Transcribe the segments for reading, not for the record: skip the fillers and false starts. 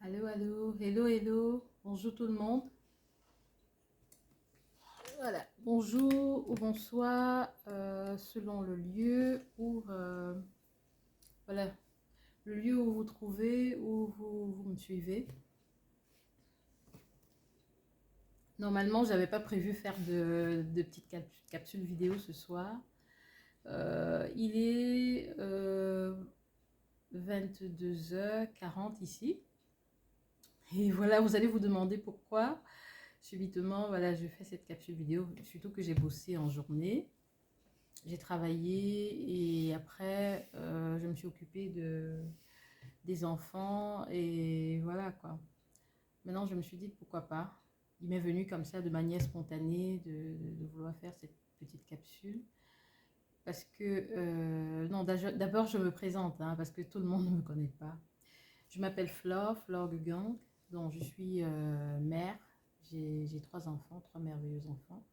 Allô, allô, hello, hello, bonjour tout le monde. Voilà, bonjour ou bonsoir, selon le lieu où, voilà, le lieu où vous trouvez, où vous me suivez. Normalement, j'avais pas prévu faire de petites capsules vidéo ce soir. Il est 22h40 ici. Et voilà, vous allez vous demander pourquoi. Subitement, voilà, je fais cette capsule vidéo, surtout que j'ai bossé en journée. J'ai travaillé et après, je me suis occupée des enfants et voilà quoi. Maintenant, je me suis dit pourquoi pas. Il m'est venu comme ça de manière spontanée de vouloir faire cette petite capsule. Parce que, non, d'abord je me présente, hein, parce que tout le monde ne me connaît pas. Je m'appelle Flore, Flore Gugang, donc je suis mère. J'ai trois enfants, trois merveilleux enfants.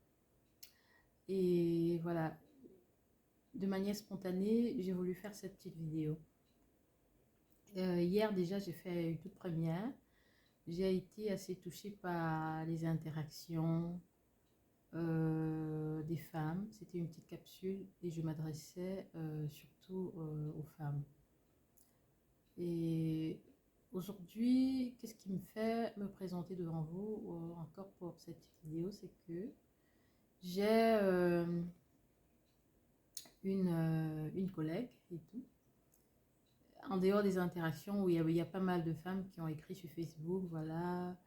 Et voilà, de manière spontanée, j'ai voulu faire cette petite vidéo. Hier déjà, j'ai fait une toute première. J'ai été assez touchée par les interactions des femmes. C'était une petite capsule et je m'adressais surtout aux femmes. Et aujourd'hui, qu'est-ce qui me fait me présenter devant vous encore pour cette petite vidéo, c'est que j'ai une collègue et tout. En dehors des interactions où il y a pas mal de femmes qui ont écrit sur Facebook, voilà,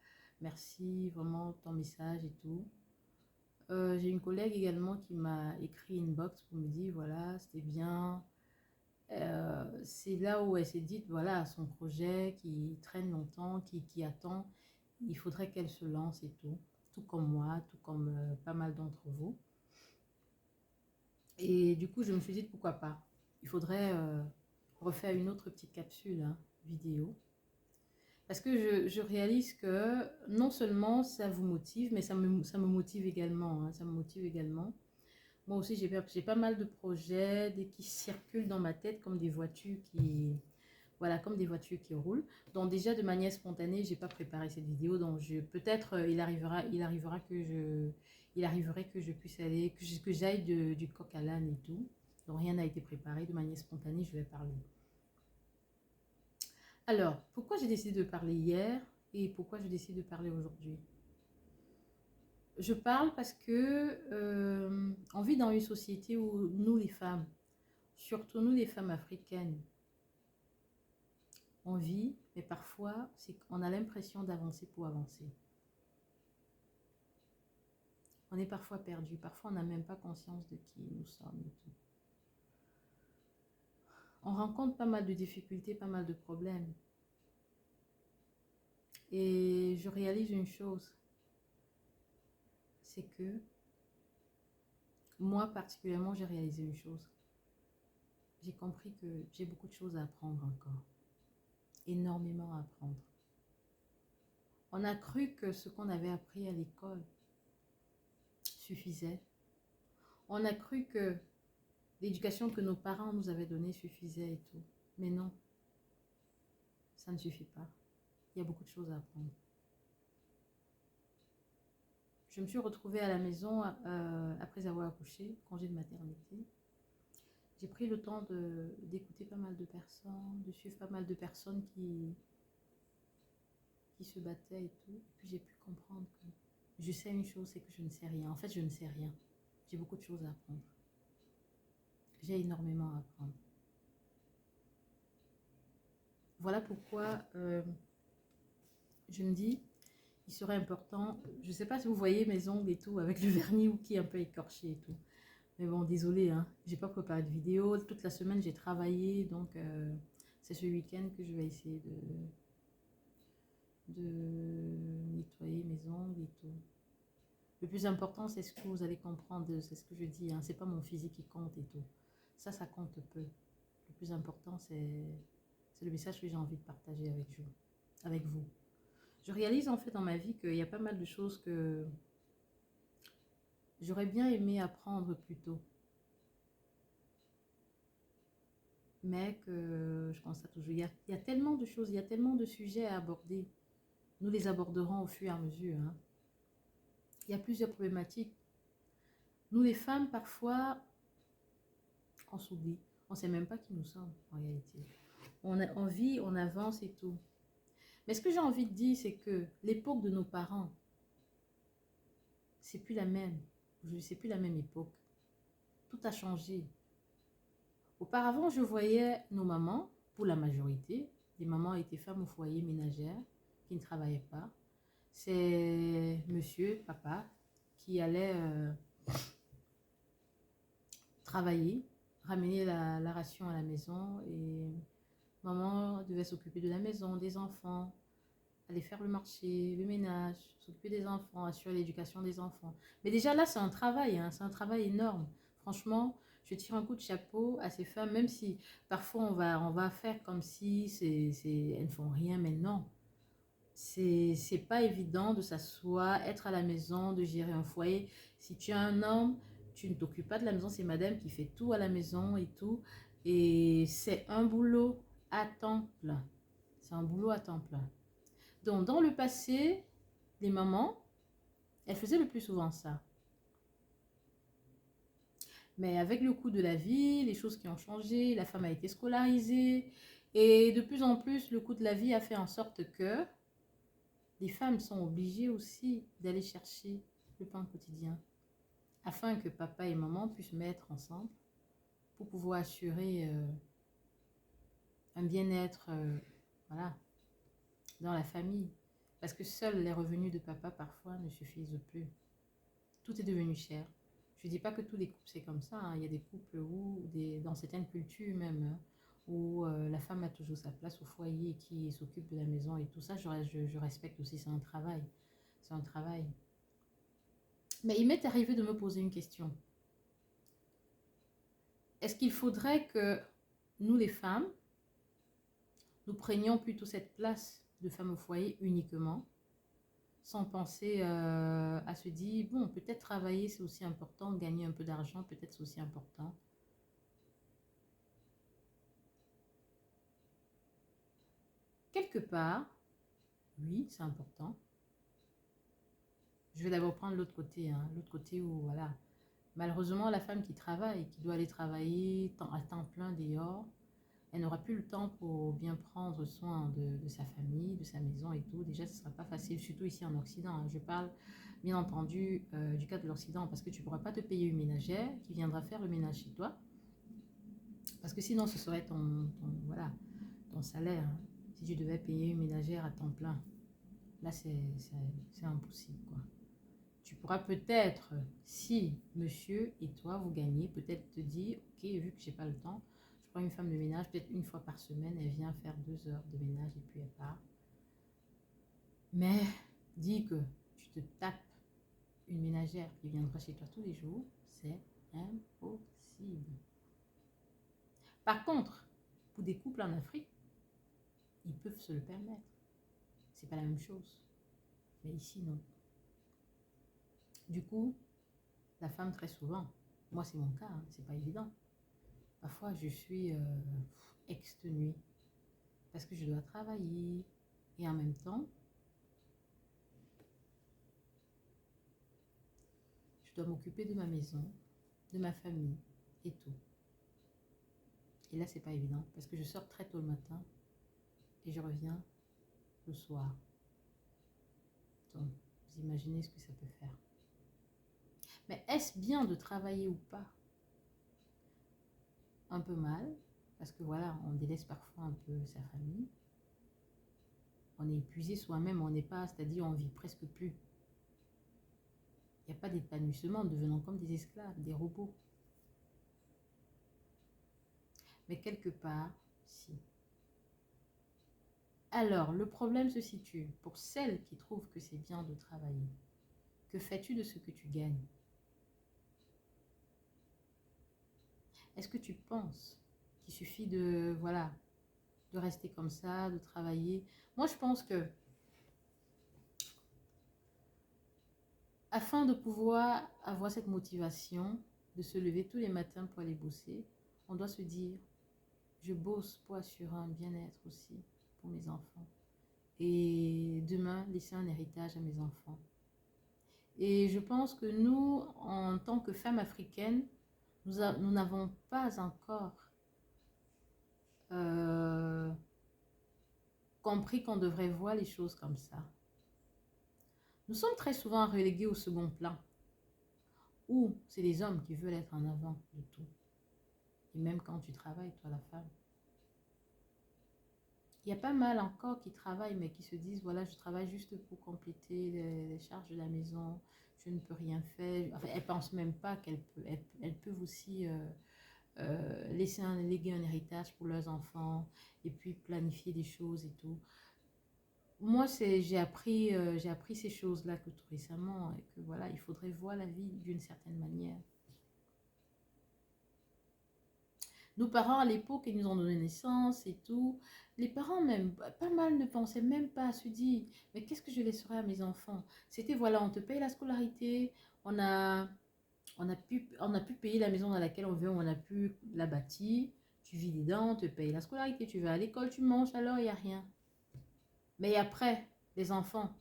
merci vraiment ton message et tout. J'ai une collègue également qui m'a écrit une box pour me dire, voilà, c'était bien. C'est là où elle s'est dit, voilà, son projet qui traîne longtemps, qui attend, il faudrait qu'elle se lance et tout. Tout comme moi, tout comme pas mal d'entre vous. Et du coup, je me suis dit, pourquoi pas. Il faudrait refaire une autre petite capsule hein, vidéo. Parce que je réalise que non seulement ça vous motive, mais ça me motive également. Hein, ça me motive également. Moi aussi, j'ai pas mal de projets qui circulent dans ma tête comme des voitures qui, voilà, comme des voitures qui roulent. Donc déjà, de manière spontanée, j'ai pas préparé cette vidéo. Donc peut-être il arriverait que je puisse aller, que j'aille du coq à l'âne et tout. Donc rien n'a été préparé. De manière spontanée, je vais parler. Alors, pourquoi j'ai décidé de parler hier et pourquoi je décide de parler aujourd'hui? Je parle parce que on vit dans une société où nous les femmes, surtout nous les femmes africaines, on vit, mais parfois on a l'impression d'avancer pour avancer. On est parfois perdu, parfois on n'a même pas conscience de qui nous sommes et tout. On rencontre pas mal de difficultés, pas mal de problèmes. Et je réalise une chose, c'est que moi particulièrement, j'ai réalisé une chose. J'ai compris que j'ai beaucoup de choses à apprendre encore. Énormément à apprendre. On a cru que ce qu'on avait appris à l'école suffisait. On a cru que l'éducation que nos parents nous avaient donnée suffisait et tout. Mais non, ça ne suffit pas. Il y a beaucoup de choses à apprendre. Je me suis retrouvée à la maison après avoir accouché, congé de maternité. J'ai pris le temps d'écouter pas mal de personnes, de suivre pas mal de personnes qui se battaient et tout. Et puis j'ai pu comprendre que je sais une chose, c'est que je ne sais rien. En fait, je ne sais rien. J'ai beaucoup de choses à apprendre. J'ai énormément à apprendre. Voilà pourquoi je me dis, il serait important, je ne sais pas si vous voyez mes ongles et tout, avec le vernis ou qui est un peu écorché et tout. Mais bon, désolé, hein, j'ai pas préparé de vidéo. Toute la semaine, j'ai travaillé, donc c'est ce week-end que je vais essayer de nettoyer mes ongles et tout. Le plus important, c'est ce que vous allez comprendre, c'est ce que je dis, hein, c'est pas mon physique qui compte et tout. Ça compte peu. Le plus important, c'est le message que j'ai envie de partager avec vous. Je réalise en fait dans ma vie qu'il y a pas mal de choses que j'aurais bien aimé apprendre plus tôt. mais que je constate toujours, il y a tellement de choses, il y a tellement de sujets à aborder. Nous les aborderons au fur et à mesure, hein. Il y a plusieurs problématiques. Nous les femmes, parfois, on s'oublie. On ne sait même pas qui nous sommes en réalité. On vit, on avance et tout. Mais ce que j'ai envie de dire, c'est que l'époque de nos parents, c'est plus la même. C'est plus la même époque. Tout a changé. Auparavant, je voyais nos mamans, pour la majorité, les mamans étaient femmes au foyer ménagères qui ne travaillaient pas. C'est monsieur, papa, qui allait travailler, ramener la ration à la maison et maman devait s'occuper de la maison, des enfants, aller faire le marché, le ménage, s'occuper des enfants, assurer l'éducation des enfants. Mais déjà là, c'est un travail, hein, c'est un travail énorme. Franchement, je tire un coup de chapeau à ces femmes, même si parfois on va faire comme si elles ne font rien, mais non. C'est pas évident de s'asseoir, être à la maison, de gérer un foyer. Si tu as un homme, tu ne t'occupes pas de la maison, c'est madame qui fait tout à la maison et tout. Et c'est un boulot à temps plein. C'est un boulot à temps plein. Donc, dans le passé, les mamans, elles faisaient le plus souvent ça. Mais avec le coût de la vie, les choses qui ont changé, la femme a été scolarisée. Et de plus en plus, le coût de la vie a fait en sorte que les femmes sont obligées aussi d'aller chercher le pain quotidien afin que papa et maman puissent mettre ensemble pour pouvoir assurer un bien-être voilà, dans la famille. Parce que seuls les revenus de papa parfois ne suffisent plus. Tout est devenu cher. Je ne dis pas que tous les couples c'est comme ça, hein. Il y a des couples où, dans certaines cultures même, hein, où la femme a toujours sa place au foyer, qui s'occupe de la maison et tout ça, je respecte aussi, c'est un travail. C'est un travail. Mais il m'est arrivé de me poser une question. Est-ce qu'il faudrait que nous les femmes, nous prenions plutôt cette place de femme au foyer uniquement, sans penser à se dire, bon, peut-être travailler c'est aussi important, gagner un peu d'argent peut-être c'est aussi important. Quelque part, oui, c'est important. Je vais d'abord prendre l'autre côté, hein, l'autre côté où, voilà, malheureusement, la femme qui travaille, qui doit aller travailler à temps plein dehors, elle n'aura plus le temps pour bien prendre soin de sa famille, de sa maison et tout. Déjà, ce ne sera pas facile, surtout ici en Occident, hein. Je parle bien entendu du cas de l'Occident, parce que tu ne pourras pas te payer une ménagère qui viendra faire le ménage chez toi, parce que sinon, ce serait voilà, ton salaire, hein, si tu devais payer une ménagère à temps plein. Là, c'est impossible, quoi. Tu pourras peut-être, si monsieur et toi vous gagnez, peut-être te dire, ok, vu que j'ai pas le temps, je prends une femme de ménage, peut-être une fois par semaine, elle vient faire 2 heures de ménage et puis elle part. Mais dis que tu te tapes une ménagère qui viendra chez toi tous les jours, c'est impossible. Par contre, pour des couples en Afrique, ils peuvent se le permettre. C'est pas la même chose. Mais ici, non. Du coup, la femme, très souvent, moi c'est mon cas, hein, c'est pas évident. Parfois, je suis exténuée parce que je dois travailler et en même temps, je dois m'occuper de ma maison, de ma famille et tout. Et là, c'est pas évident parce que je sors très tôt le matin et je reviens le soir. Donc, vous imaginez ce que ça peut faire. Mais est-ce bien de travailler ou pas? Un peu mal, parce que voilà, on délaisse parfois un peu sa famille. On est épuisé soi-même, on n'est pas, c'est-à-dire on vit presque plus. Il n'y a pas d'épanouissement, devenant comme des esclaves, des robots. Mais quelque part, si. Alors, le problème se situe pour celles qui trouvent que c'est bien de travailler. Que fais-tu de ce que tu gagnes? Est-ce que tu penses qu'il suffit de, voilà, de rester comme ça, de travailler? Moi, je pense que afin de pouvoir avoir cette motivation de se lever tous les matins pour aller bosser, on doit se dire, je bosse pour assurer un bien-être aussi pour mes enfants. Et demain, laisser un héritage à mes enfants. Et je pense que nous, en tant que femmes africaines, nous n'avons pas encore euh, compris qu'on devrait voir les choses comme ça. Nous sommes très souvent relégués au second plan, où c'est les hommes qui veulent être en avant de tout. Et même quand tu travailles, toi la femme. Il y a pas mal encore qui travaillent, mais qui se disent, voilà, je travaille juste pour compléter les charges de la maison, je ne peux rien faire. Enfin, elles ne pensent même pas elles peuvent aussi léguer un héritage pour leurs enfants et puis planifier des choses et tout. Moi, j'ai appris ces choses-là que tout récemment et que voilà, il faudrait voir la vie d'une certaine manière. Nos parents à l'époque, ils nous ont donné naissance et tout. Les parents même, pas mal ne pensaient même pas à se dire, mais qu'est-ce que je laisserai à mes enfants? C'était voilà, on te paye la scolarité, on a, on a pu payer la maison dans laquelle on veut, on a pu la bâtir, tu vis dedans, on te paye la scolarité, tu vas à l'école, tu manges, alors il n'y a rien. Mais après, les enfants,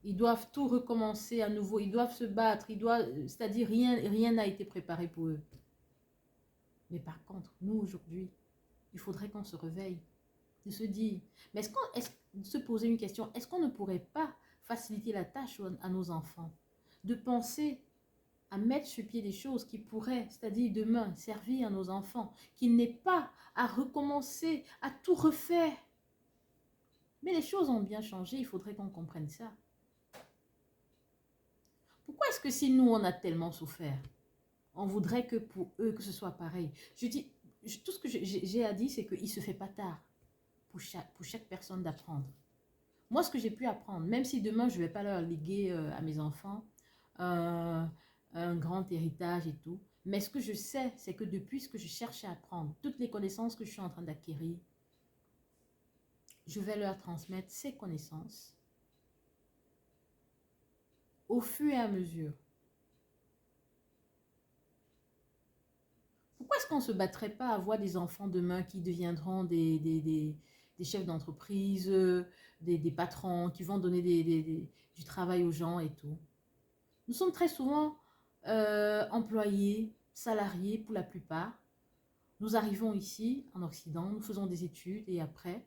ils doivent tout recommencer à nouveau, ils doivent se battre, c'est-à-dire rien n'a été préparé pour eux. Mais par contre, nous aujourd'hui, il faudrait qu'on se réveille, de se dire, mais de se poser une question, est-ce qu'on ne pourrait pas faciliter la tâche à nos enfants, de penser à mettre sur pied des choses qui pourraient, c'est-à-dire demain, servir à nos enfants, qu'il n'ait pas à recommencer, à tout refaire. Mais les choses ont bien changé, il faudrait qu'on comprenne ça. Pourquoi est-ce que si nous, on a tellement souffert, on voudrait que pour eux, que ce soit pareil? Je dis, tout ce que j'ai à dire, c'est qu'il ne se fait pas tard pour chaque personne d'apprendre. Moi, ce que j'ai pu apprendre, même si demain, je ne vais pas leur léguer à mes enfants un grand héritage et tout, mais ce que je sais, c'est que depuis ce que je cherche à apprendre, toutes les connaissances que je suis en train d'acquérir, je vais leur transmettre ces connaissances au fur et à mesure. Pourquoi est-ce qu'on ne se battrait pas à avoir des enfants demain qui deviendront des chefs d'entreprise, des patrons, qui vont donner du travail aux gens et tout? Nous sommes très souvent employés, salariés pour la plupart. Nous arrivons ici, en Occident, nous faisons des études et après,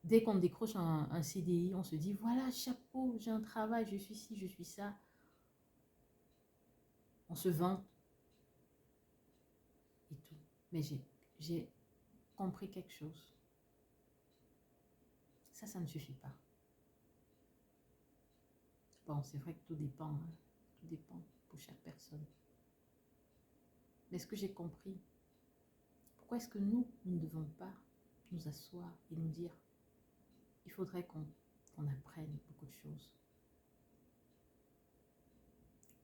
dès qu'on décroche un CDI, on se dit, voilà, chapeau, j'ai un travail, je suis ci, je suis ça. On se vante et tout. Mais j'ai compris quelque chose. Ça ne suffit pas. Bon, c'est vrai que tout dépend, hein. Tout dépend pour chaque personne. Mais ce que j'ai compris, pourquoi est-ce que nous ne devons pas nous asseoir et nous dire, il faudrait qu'on apprenne beaucoup de choses.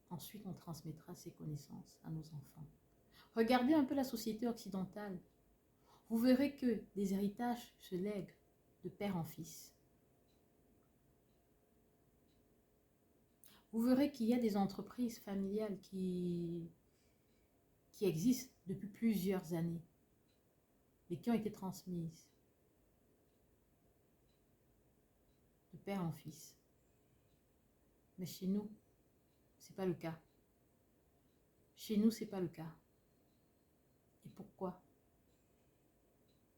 Ensuite, on transmettra ces connaissances à nos enfants. Regardez un peu la société occidentale. Vous verrez que des héritages se lèguent de père en fils. Vous verrez qu'il y a des entreprises familiales qui existent depuis plusieurs années et qui ont été transmises de père en fils. Mais chez nous, c'est pas le cas. Chez nous, c'est pas le cas. Et pourquoi?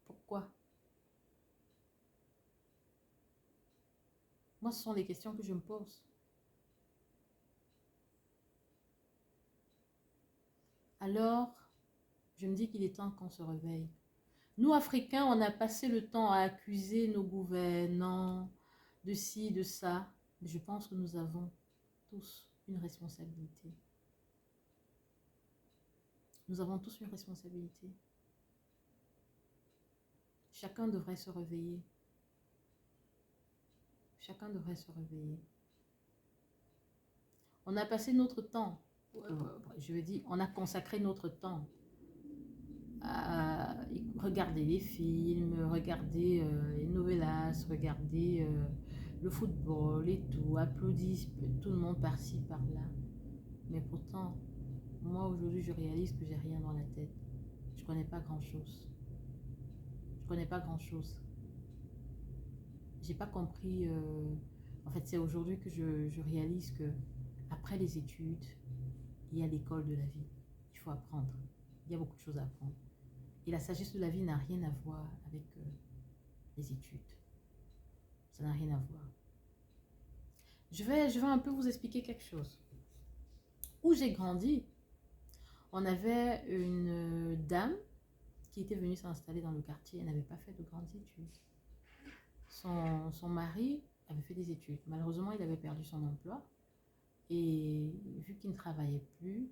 Pourquoi? Moi, ce sont les questions que je me pose. Alors, je me dis qu'il est temps qu'on se réveille. Nous, Africains, on a passé le temps à accuser nos gouvernants de ci, de ça. Mais je pense que nous avons tous une responsabilité. Nous avons tous une responsabilité. Chacun devrait se réveiller. Chacun devrait se réveiller. On a passé notre temps, je veux dire, on a consacré notre temps à regarder les films, regarder les novellas, regarder le football et tout, applaudir tout le monde par-ci, par-là. Mais pourtant, moi aujourd'hui, je réalise que j'ai rien dans la tête. Je connais pas grand-chose. connais pas grand-chose. J'ai pas compris. En fait, c'est aujourd'hui que je réalise que après les études, il y a l'école de la vie. Il faut apprendre. Il y a beaucoup de choses à apprendre. Et la sagesse de la vie n'a rien à voir avec les études. Ça n'a rien à voir. Je vais un peu vous expliquer quelque chose. Où j'ai grandi, on avait une dame qui était venue s'installer dans le quartier. Elle n'avait pas fait de grandes études. Son mari avait fait des études. Malheureusement, il avait perdu son emploi. Et vu qu'il ne travaillait plus,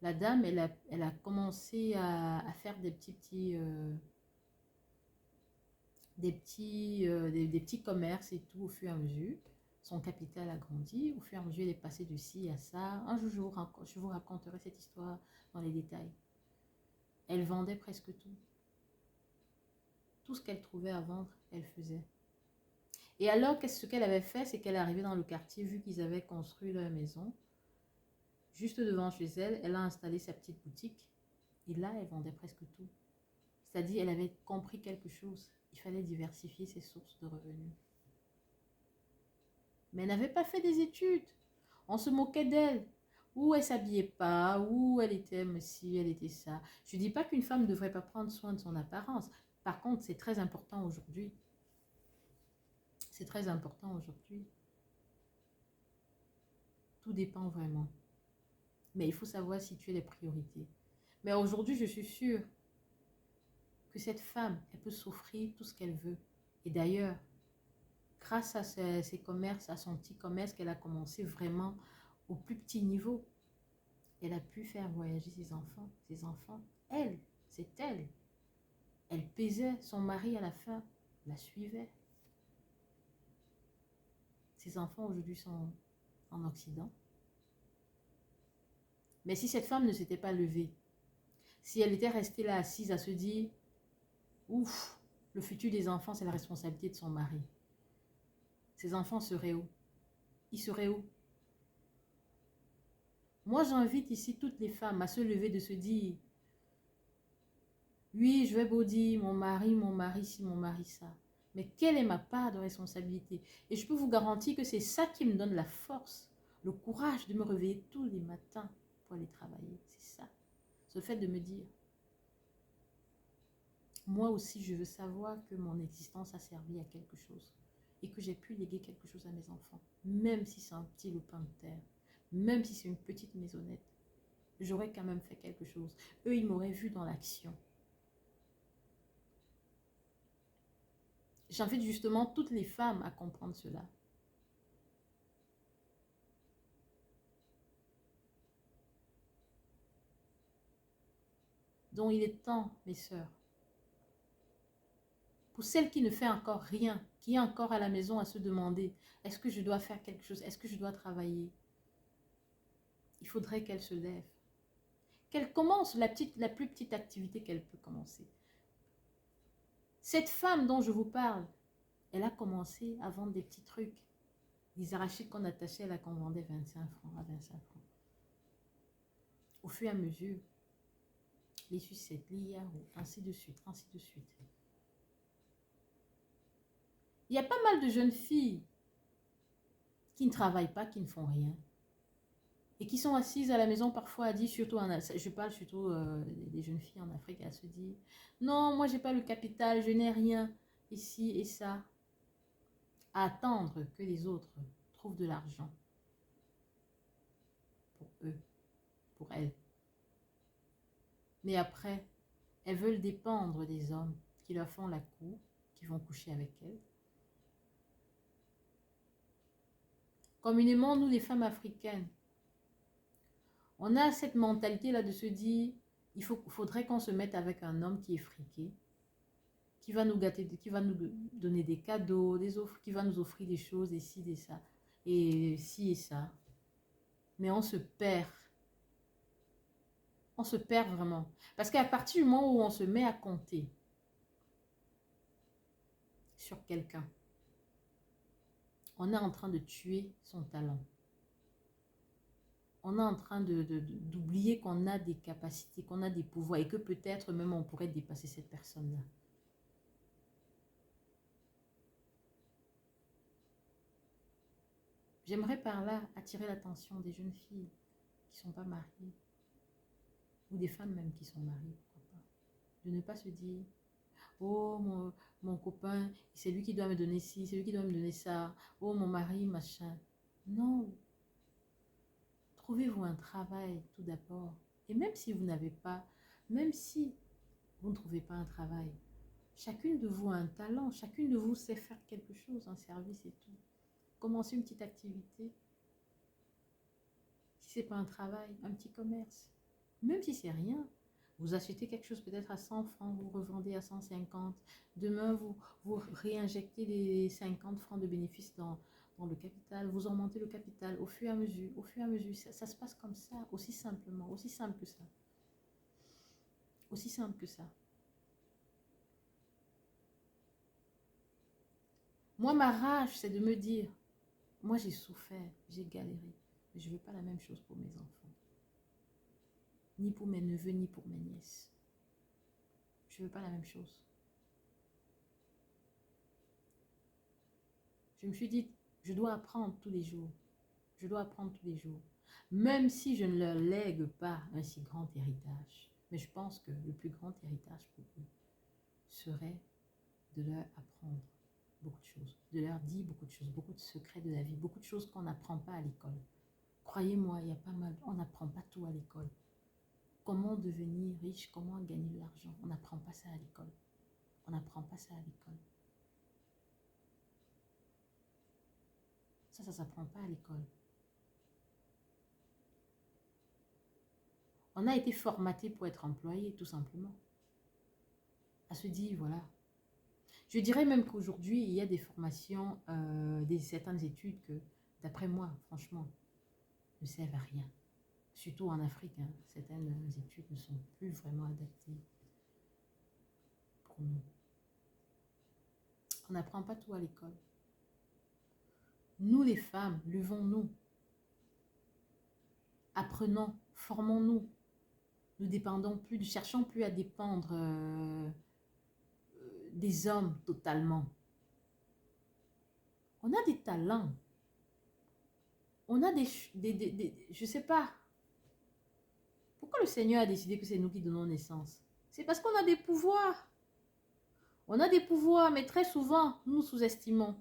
la dame, elle a commencé à faire des petits commerces et tout au fur et à mesure. Son capital a grandi. Au fur et à mesure, elle est passée de ci à ça. Un jour, je vous raconterai cette histoire dans les détails. Elle vendait presque tout. Tout ce qu'elle trouvait à vendre, elle faisait. Et alors, ce qu'elle avait fait, c'est qu'elle est arrivée dans le quartier, vu qu'ils avaient construit leur maison. Juste devant chez elle, elle a installé sa petite boutique. Et là, elle vendait presque tout. C'est-à-dire, elle avait compris quelque chose. Il fallait diversifier ses sources de revenus. Mais elle n'avait pas fait des études. On se moquait d'elle. Ou elle s'habillait pas, ou elle était ci, elle était ça. Je ne dis pas qu'une femme ne devrait pas prendre soin de son apparence. Par contre, c'est très important aujourd'hui. C'est très important aujourd'hui. Tout dépend vraiment. Mais il faut savoir situer les priorités. Mais aujourd'hui, je suis sûre que cette femme, elle peut s'offrir tout ce qu'elle veut. Et d'ailleurs, grâce à ses commerces, à son petit commerce qu'elle a commencé vraiment au plus petit niveau, elle a pu faire voyager ses enfants. Ses enfants, elle, c'est elle. Elle pesait, son mari à la fin la suivait. Ses enfants aujourd'hui sont en Occident. Mais si cette femme ne s'était pas levée, si elle était restée là assise à se dire, ouf, le futur des enfants, c'est la responsabilité de son mari. Ses enfants seraient où? Ils seraient où? Moi, j'invite ici toutes les femmes à se lever de se dire, oui, je vais beau dire, mon mari ci, mon mari ça. Mais quelle est ma part de responsabilité? Et je peux vous garantir que c'est ça qui me donne la force, le courage de me réveiller tous les matins pour aller travailler. C'est ça. Ce fait de me dire, moi aussi, je veux savoir que mon existence a servi à quelque chose et que j'ai pu léguer quelque chose à mes enfants, même si c'est un petit lopin de terre, même si c'est une petite maisonnette. J'aurais quand même fait quelque chose. Eux, ils m'auraient vu dans l'action. J'invite justement toutes les femmes à comprendre cela. Donc il est temps, mes sœurs, pour celles qui ne font encore rien, qui est encore à la maison à se demander, est-ce que je dois faire quelque chose? Est-ce que je dois travailler? Il faudrait qu'elles se lèvent. Qu'elles commencent la plus petite activité qu'elle peut commencer. Cette femme dont je vous parle, elle a commencé à vendre des petits trucs. Des arachides qu'on attachait là, qu'on vendait 25 francs à 25 francs. Au fur et à mesure, les sucettes, les yaourts, ainsi de suite, ainsi de suite. Il y a pas mal de jeunes filles qui ne travaillent pas, qui ne font rien. Et qui sont assises à la maison parfois à dire, surtout je parle surtout des jeunes filles en Afrique, à se dire, non, moi j'ai pas le capital, je n'ai rien, ici et ça. À attendre que les autres trouvent de l'argent pour eux, pour elles. Mais après, elles veulent dépendre des hommes qui leur font la cour, qui vont coucher avec elles. Communément, nous les femmes africaines, on a cette mentalité-là de se dire, faudrait qu'on se mette avec un homme qui est friqué, qui va nous gâter, qui va nous donner des cadeaux, des offres, qui va nous offrir des choses, et ci, et ça, et ci et ça. Mais on se perd. On se perd vraiment. Parce qu'à partir du moment où on se met à compter sur quelqu'un, on est en train de tuer son talent. On est en train d'oublier qu'on a des capacités, qu'on a des pouvoirs et que peut-être même on pourrait dépasser cette personne-là. J'aimerais par là attirer l'attention des jeunes filles qui ne sont pas mariées, ou des femmes même qui sont mariées, pourquoi pas. De ne pas se dire, oh mon copain, c'est lui qui doit me donner ci, c'est lui qui doit me donner ça, oh mon mari, machin. Non, trouvez-vous un travail tout d'abord. Et même si vous n'avez pas, même si vous ne trouvez pas un travail, chacune de vous a un talent, chacune de vous sait faire quelque chose, un service et tout. Commencez une petite activité. Si ce n'est pas un travail, un petit commerce. Même si c'est rien, vous achetez quelque chose peut-être à 100 francs, vous revendez à 150. Demain, vous réinjectez les 50 francs de bénéfices dans le capital. Vous augmentez le capital au fur et à mesure. Au fur et à mesure, ça se passe comme ça, aussi simplement, aussi simple que ça. Aussi simple que ça. Moi, ma rage, c'est de me dire, moi j'ai souffert, j'ai galéré, mais je ne veux pas la même chose pour mes enfants. Ni pour mes neveux, ni pour mes nièces. Je ne veux pas la même chose. Je me suis dit, je dois apprendre tous les jours. Je dois apprendre tous les jours. Même si je ne leur lègue pas un si grand héritage. Mais je pense que le plus grand héritage pour eux serait de leur apprendre beaucoup de choses. De leur dire beaucoup de choses, beaucoup de secrets de la vie, beaucoup de choses qu'on n'apprend pas à l'école. Croyez-moi, il y a pas mal, on n'apprend pas tout à l'école. Comment devenir riche, comment gagner de l'argent. On n'apprend pas ça à l'école. On n'apprend pas ça à l'école. Ça ne s'apprend pas à l'école. On a été formaté pour être employé, tout simplement. À se dire, voilà. Je dirais même qu'aujourd'hui, il y a des formations, certaines études que, d'après moi, franchement, ne servent à rien. Surtout en Afrique, hein, certaines études ne sont plus vraiment adaptées pour nous. On n'apprend pas tout à l'école. Nous, les femmes, levons-nous. Apprenons, formons-nous. Ne dépendons plus, ne cherchons plus à dépendre des hommes totalement. On a des talents. On a je ne sais pas. Pourquoi le Seigneur a décidé que c'est nous qui donnons naissance? C'est parce qu'on a des pouvoirs. On a des pouvoirs, mais très souvent, nous sous-estimons.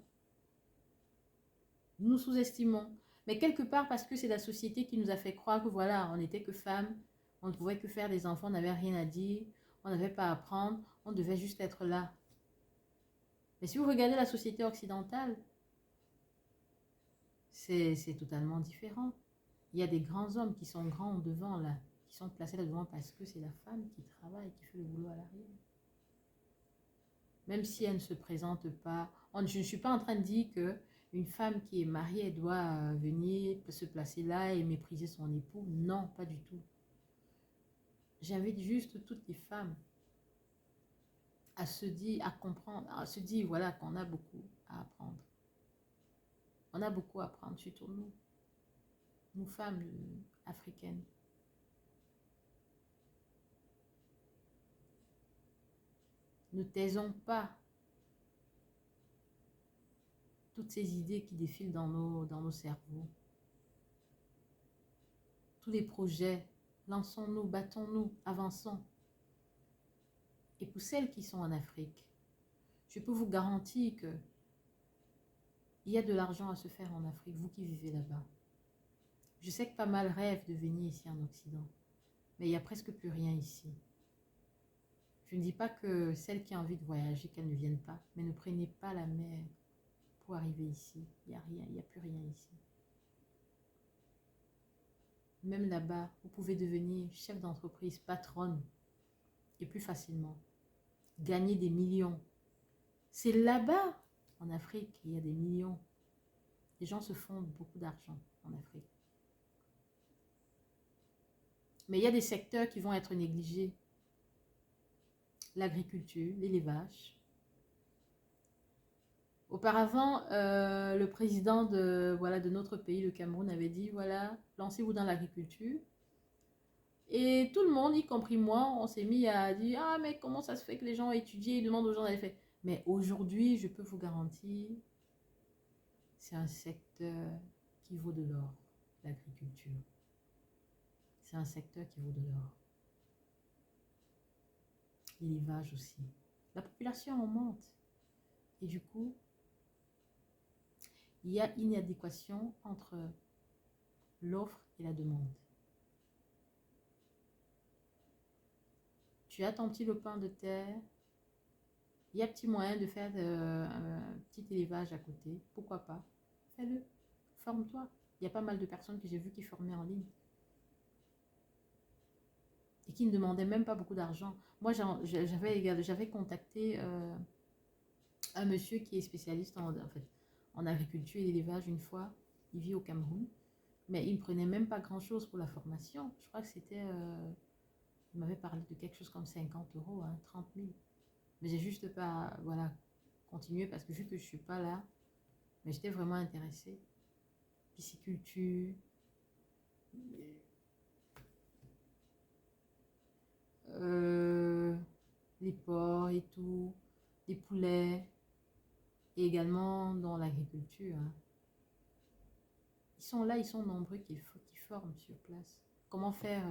Nous sous-estimons. Mais quelque part, parce que c'est la société qui nous a fait croire que voilà, on n'était que femmes, on ne pouvait que faire des enfants, on n'avait rien à dire, on n'avait pas à apprendre, on devait juste être là. Mais si vous regardez la société occidentale, c'est totalement différent. Il y a des grands hommes qui sont grands devant là, qui sont placés là devant parce que c'est la femme qui travaille, qui fait le boulot à l'arrière. Même si elle ne se présente pas, je ne suis pas en train de dire que une femme qui est mariée, elle doit venir se placer là et mépriser son époux. Non, pas du tout. J'invite juste toutes les femmes à se dire, à comprendre, à se dire voilà qu'on a beaucoup à apprendre. On a beaucoup à apprendre, surtout nous femmes africaines. Ne taisons pas toutes ces idées qui défilent dans nos cerveaux. Tous les projets, lançons-nous, battons-nous, avançons. Et pour celles qui sont en Afrique, je peux vous garantir que il y a de l'argent à se faire en Afrique, vous qui vivez là-bas. Je sais que pas mal rêvent de venir ici en Occident, mais il n'y a presque plus rien ici. Je ne dis pas que celles qui ont envie de voyager, qu'elles ne viennent pas, mais ne prenez pas la mer pour arriver ici. Il n'y a rien, il n'y a plus rien ici. Même là-bas, vous pouvez devenir chef d'entreprise, patronne, et plus facilement. Gagner des millions. C'est là-bas, en Afrique, il y a des millions. Les gens se font beaucoup d'argent en Afrique. Mais il y a des secteurs qui vont être négligés. L'agriculture, l'élevage. Auparavant, le président de notre pays, le Cameroun, avait dit, voilà, lancez-vous dans l'agriculture. Et tout le monde, y compris moi, on s'est mis à dire, ah mais comment ça se fait que les gens ont étudié, ils demandent aux gens d'aller faire. Mais aujourd'hui, je peux vous garantir, c'est un secteur qui vaut de l'or, l'agriculture. C'est un secteur qui vaut de l'or. L'élevage aussi. La population augmente. Et du coup, il y a inadéquation entre l'offre et la demande. Tu as ton petit lopin de terre, il y a petit moyen de faire un petit élevage à côté. Pourquoi pas? Fais-le. Forme-toi. Il y a pas mal de personnes que j'ai vues qui formaient en ligne. Et qui ne demandaient même pas beaucoup d'argent. Moi, j'avais contacté un monsieur qui est spécialiste en agriculture et l'élevage une fois. Il vit au Cameroun. Mais il ne prenait même pas grand-chose pour la formation. Je crois que c'était... il m'avait parlé de quelque chose comme 50 euros, hein, 30 000. Mais j'ai juste pas, voilà, continué parce que vu que je ne suis pas là, mais j'étais vraiment intéressée. Pisciculture, les porcs et tout, les poulets, et également dans l'agriculture, hein. Ils sont là, ils sont nombreux qui forment sur place. Comment faire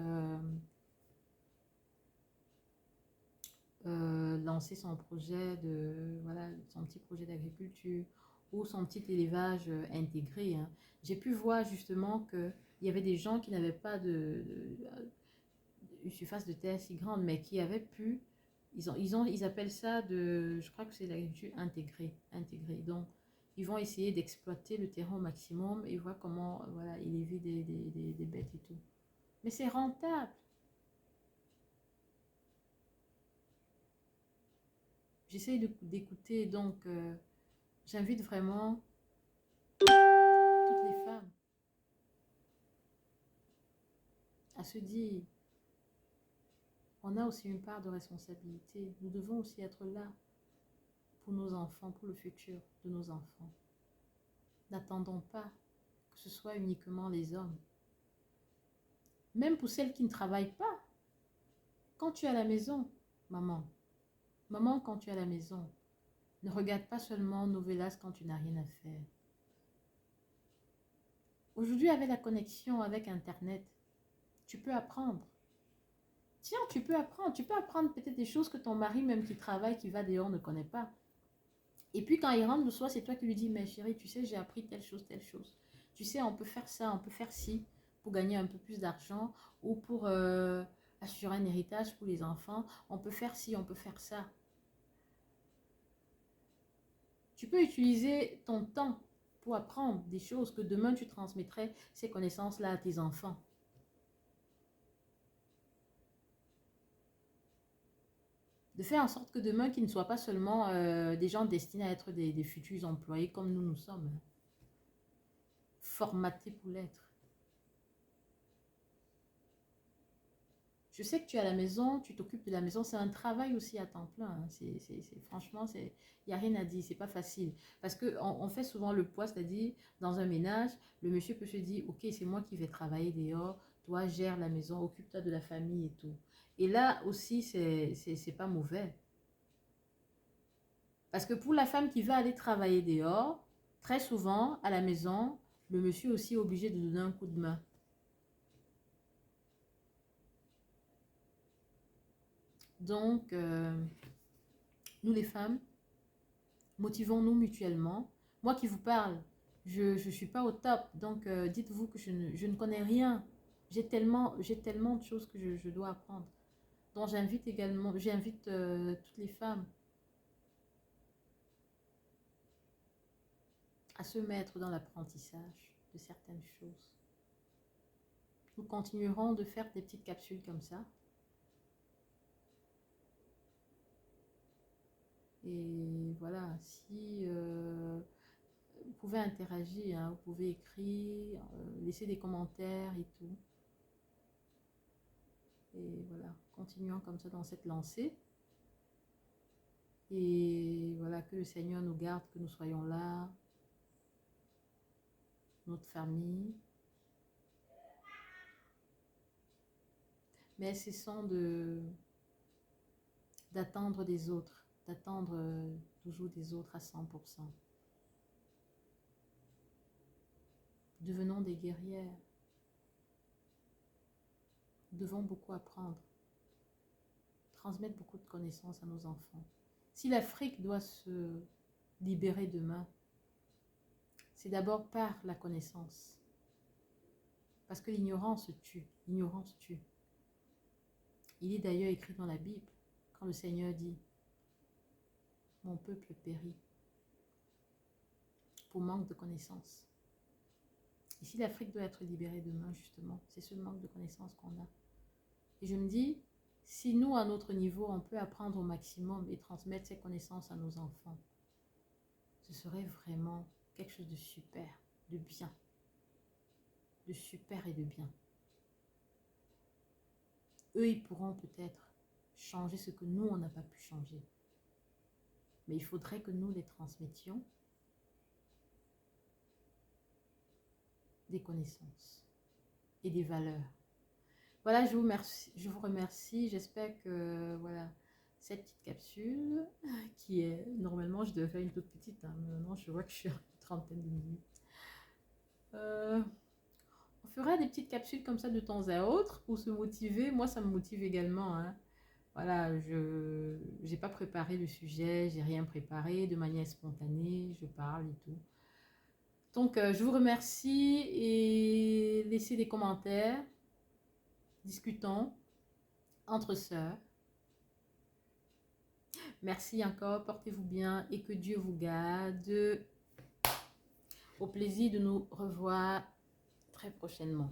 lancer son projet voilà, son petit projet d'agriculture ou son petit élevage intégré, hein. J'ai pu voir justement que il y avait des gens qui n'avaient pas une surface de terre si grande, mais qui avaient pu, ils appellent ça je crois que c'est l'agriculture intégrée. Donc, ils vont essayer d'exploiter le terrain au maximum et voir comment, voilà, élever des bêtes et tout. Mais c'est rentable. J'essaye d'écouter, donc j'invite vraiment toutes les femmes à se dire, on a aussi une part de responsabilité. Nous devons aussi être là pour nos enfants, pour le futur de nos enfants. N'attendons pas que ce soit uniquement les hommes. Même pour celles qui ne travaillent pas. Quand tu es à la maison, maman, quand tu es à la maison, ne regarde pas seulement Novelas quand tu n'as rien à faire. Aujourd'hui, avec la connexion avec Internet, tu peux apprendre. Tiens, tu peux apprendre. Tu peux apprendre peut-être des choses que ton mari, même qui travaille, qui va dehors, ne connaît pas. Et puis quand il rentre le soir, c'est toi qui lui dis, mais chérie, tu sais, j'ai appris telle chose, telle chose. Tu sais, on peut faire ça, on peut faire ci, pour gagner un peu plus d'argent, ou pour assurer un héritage pour les enfants. On peut faire ci, on peut faire ça. Tu peux utiliser ton temps pour apprendre des choses que demain tu transmettrais ces connaissances-là à tes enfants. De faire en sorte que demain, qu'ils ne soient pas seulement des gens destinés à être des futurs employés comme nous sommes, formatés pour l'être. Je sais que tu es à la maison, tu t'occupes de la maison, c'est un travail aussi à temps plein, hein. Franchement, il n'y a rien à dire, c'est pas facile. Parce qu'on fait souvent le poids, c'est-à-dire, dans un ménage, le monsieur peut se dire, ok, c'est moi qui vais travailler dehors, toi gère la maison, occupe-toi de la famille et tout. Et là aussi, c'est pas mauvais. Parce que pour la femme qui va aller travailler dehors, très souvent, à la maison, le monsieur aussi est obligé de donner un coup de main. Donc, nous les femmes, motivons-nous mutuellement. Moi qui vous parle, je ne suis pas au top, donc dites-vous que je ne connais rien. J'ai tellement de choses que je dois apprendre. Donc j'invite toutes les femmes à se mettre dans l'apprentissage de certaines choses. Nous continuerons de faire des petites capsules comme ça. Et voilà, si vous pouvez interagir, hein, vous pouvez écrire, laisser des commentaires et tout. Et voilà, continuons comme ça dans cette lancée. Et voilà, que le Seigneur nous garde, que nous soyons là, notre famille. Mais cessons d'attendre des autres, d'attendre toujours des autres à 100%. Devenons des guerrières. Nous devons beaucoup apprendre, transmettre beaucoup de connaissances à nos enfants. Si l'Afrique doit se libérer demain, c'est d'abord par la connaissance. Parce que l'ignorance tue, l'ignorance tue. Il est d'ailleurs écrit dans la Bible, quand le Seigneur dit « Mon peuple périt pour manque de connaissances ». Et si l'Afrique doit être libérée demain, justement, c'est ce manque de connaissances qu'on a. Et je me dis, si nous, à notre niveau, on peut apprendre au maximum et transmettre ces connaissances à nos enfants, ce serait vraiment quelque chose de super, de bien, de super et de bien. Eux, ils pourront peut-être changer ce que nous, on n'a pas pu changer. Mais il faudrait que nous les transmettions des connaissances et des valeurs. Voilà, je vous remercie. J'espère que voilà, cette petite capsule qui est normalement je devais faire une toute petite, hein, mais maintenant je vois que je suis à une trentaine de minutes. On fera des petites capsules comme ça de temps à autre pour se motiver. Moi, ça me motive également, hein. Voilà, je n'ai pas préparé le sujet, j'ai rien préparé, de manière spontanée, je parle et tout. Donc, je vous remercie et laissez des commentaires. Discutons entre sœurs. Merci encore, portez-vous bien et que Dieu vous garde. Au plaisir de nous revoir très prochainement.